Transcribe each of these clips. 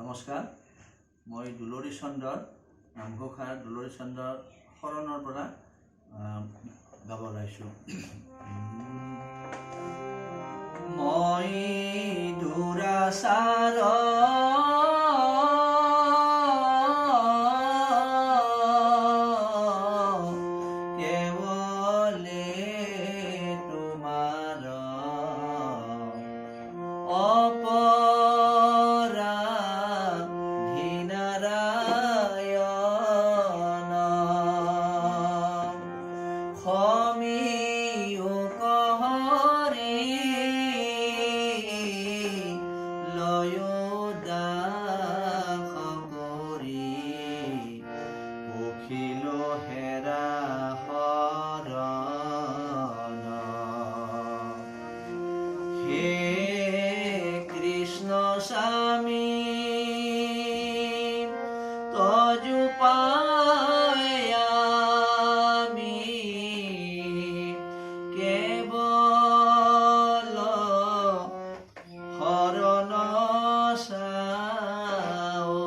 নমস্কাৰ, মই দুলৰী চন্দ্ৰৰ নামঘোষাৰ দুলৰী চন্দ্ৰৰ শৰণৰ পৰা গাব লাইছোঁ। মই দুৰাচাৰ কেৱলে তোমাৰ অপৰাধীনাৰায়ণ ক্ষমিও কহৰি লয়ো দাস কৰি পখিলো হেৰা শৰণ। হে কৃষ্ণ স্বামী তজু পায়ামি কেৱল শৰণ চাও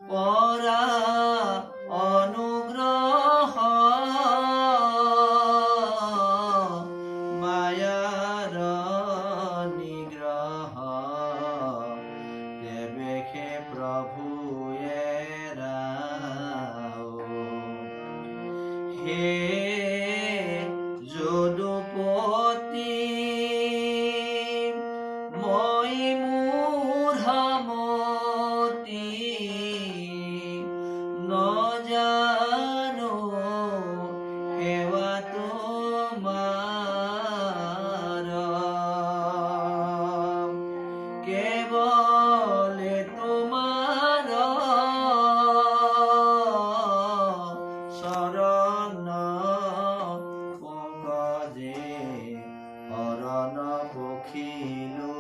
পৰা অনুগ্ৰহ মায়াৰ নিগ্ৰহ দেবেশে প্ৰভুয়ে ৰাও। হে যদুপতি মই মূঢ়মতি নজানো সেৱা তোমাৰ কেৱলে তোমাৰ চৰণ পঙ্কজে শৰণ পখিলো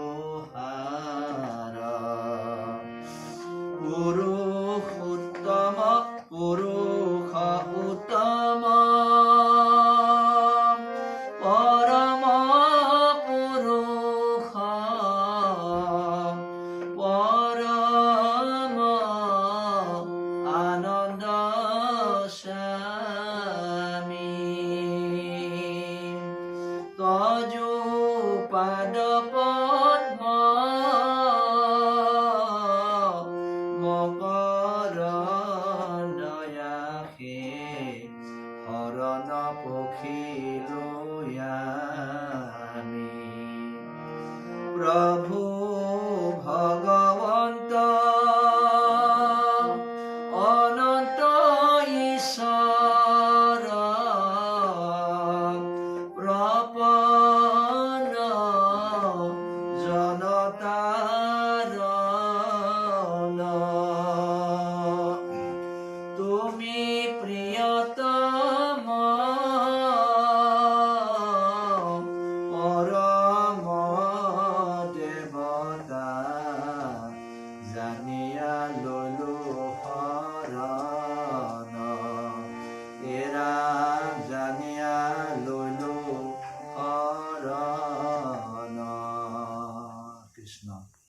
হাৰা। গুৰু